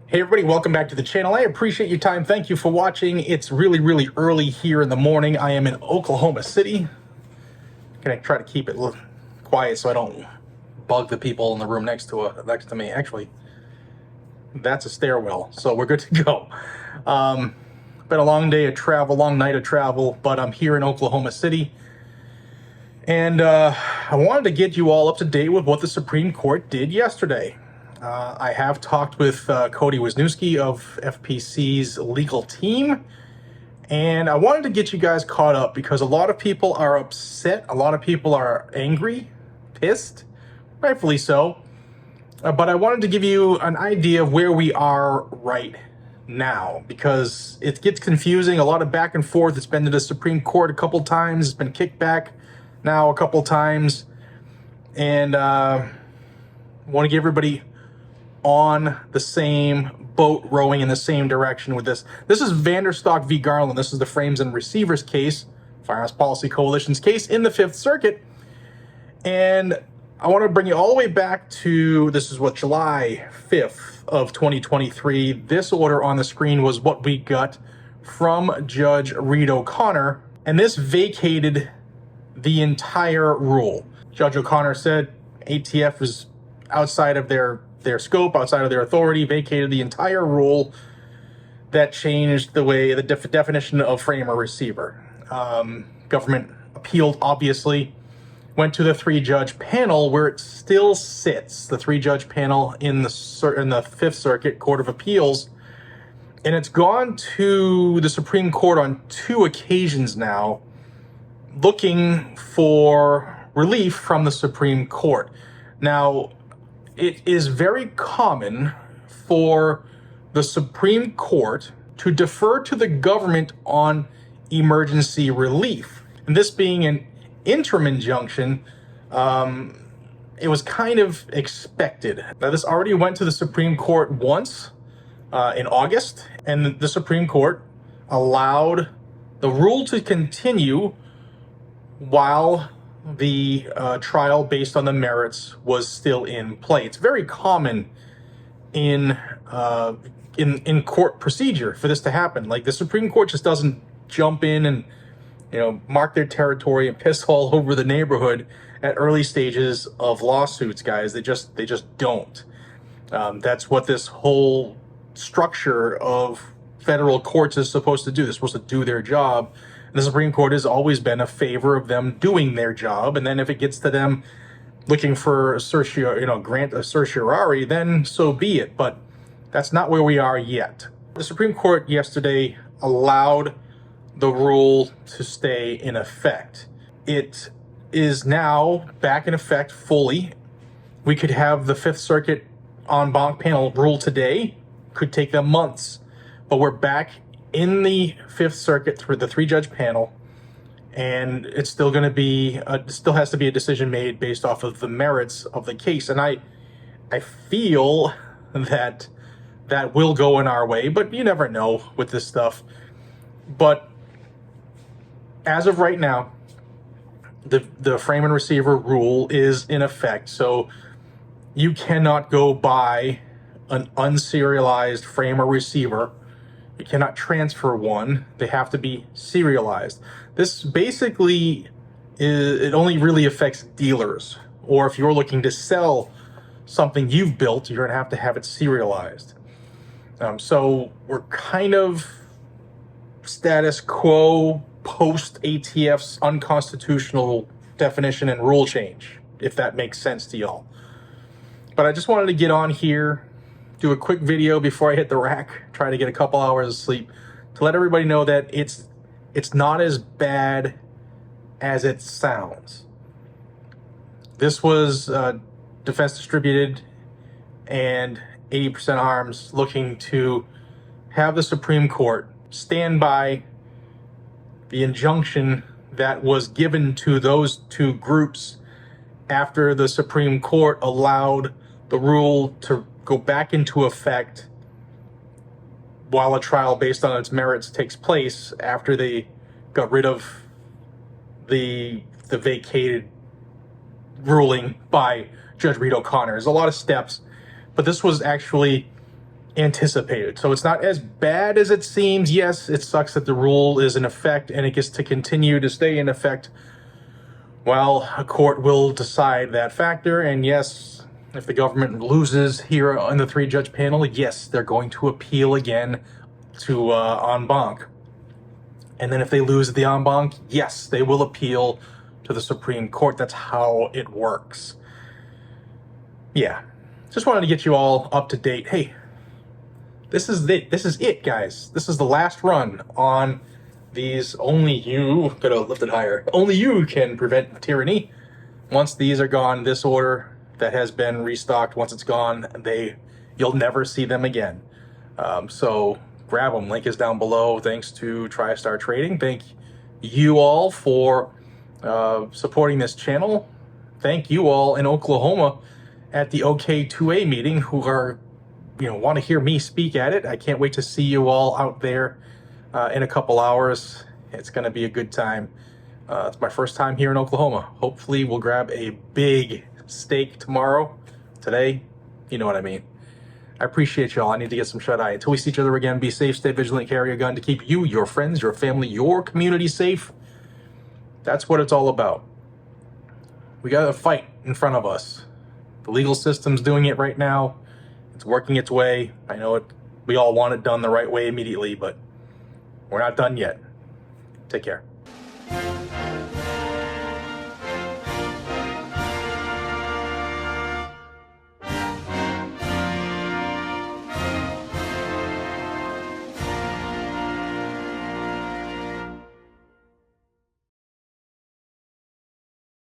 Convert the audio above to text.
Hey everybody, welcome back to the channel. I appreciate your time. Thank you for watching. It's really early here in the morning. I am in Oklahoma City. I'm gonna try to keep it quiet so I don't bug the people in the room next to me. Actually, that's a stairwell, so we're good to go. Been a long day of travel, long night of travel, but I'm here in Oklahoma City. And I wanted to get you all up to date with what the Supreme Court did yesterday. I have talked with Cody Wisniewski of FPC's legal team, and I wanted to get you guys caught up because a lot of people are upset, a lot of people are angry, pissed, rightfully so, but I wanted to give you an idea of where we are right now because it gets confusing, a lot of back and forth. It's been to the Supreme Court a couple times, it's been kicked back now a couple times, and I want to get everybody on the same boat, rowing in the same direction with this. This is Vanderstock v. Garland. This is the Frames and Receivers case, Firearms Policy Coalition's case in the Fifth Circuit. And I want to bring you all the way back to, this is what, July 5th of 2023. This order on the screen was what we got from Judge Reed O'Connor, and this vacated the entire rule. Judge O'Connor said ATF was outside of their scope, outside of their authority, vacated the entire rule that changed the way, the definition of frame or receiver. Government appealed, obviously, went to the three-judge panel where it still sits, the three-judge panel in the Fifth Circuit Court of Appeals, and it's gone to the Supreme Court on 2 occasions now, looking for relief from the Supreme Court. Now, it is very common for the Supreme Court to defer to the government on emergency relief. And this being an interim injunction, it was kind of expected. Now, this already went to the Supreme Court once in August, and the Supreme Court allowed the rule to continue while the trial based on the merits was still in play. It's very common in court procedure for this to happen. Like, the Supreme Court just doesn't jump in and, mark their territory and piss all over the neighborhood at early stages of lawsuits, guys. They just don't. That's what this whole structure of federal courts is supposed to do. They're supposed to do their job. The Supreme Court has always been a favor of them doing their job, and then if it gets to them looking for grant a certiorari, then so be it. But that's not where we are yet. The Supreme Court yesterday allowed the rule to stay in effect. It is now back in effect fully. We could have the Fifth Circuit en banc panel rule today. Could take them months, but we're back in the Fifth Circuit through the three-judge panel, and it's still going to be, still has to be a decision made based off of the merits of the case. And I feel that that will go in our way, but you never know with this stuff. But as of right now, the frame and receiver rule is in effect, so you cannot go buy an unserialized frame or receiver. You cannot transfer one. They have to be serialized. This basically it only really affects dealers, or if you're looking to sell something you've built, you're gonna have to have it serialized. So we're kind of status quo post ATF's unconstitutional definition and rule change, if that makes sense to y'all. But I just wanted to get on here, do a quick video before I hit the rack, try to get a couple hours of sleep, to let everybody know that it's not as bad as it sounds. This was Defense Distributed and 80% Arms looking to have the Supreme Court stand by the injunction that was given to those 2 groups after the Supreme Court allowed the rule to go back into effect while a trial based on its merits takes place, after they got rid of the vacated ruling by Judge Reed O'Connor. There's a lot of steps, but this was actually anticipated. So it's not as bad as it seems. Yes, it sucks that the rule is in effect and it gets to continue to stay in effect. Well, a court will decide that factor, and yes, if the government loses here on the 3-judge panel, yes, they're going to appeal again to en banc. And then if they lose the en banc, yes, they will appeal to the Supreme Court. That's how it works. Yeah, just wanted to get you all up to date. Hey, this is it, guys. This is the last run on these. Only you could have lifted higher. Only you can prevent tyranny. Once these are gone, this order that has been restocked, once it's gone, you'll never see them again. So grab them. Link is down below. Thanks to TriStar Trading. Thank you all for supporting this channel. Thank you all in Oklahoma at the OK2A meeting who are, want to hear me speak at it. I can't wait to see you all out there in a couple hours. It's going to be a good time. It's my first time here in Oklahoma. Hopefully we'll grab a big steak tomorrow. Today, you know what I mean. I appreciate y'all. I need to get some shut-eye. Until we see each other again, be safe, stay vigilant, carry a gun to keep you, your friends, your family, your community safe. That's what it's all about. We got a fight in front of us. The legal system's doing it right now. It's working its way. I know we all want it done the right way immediately, but we're not done yet. Take care.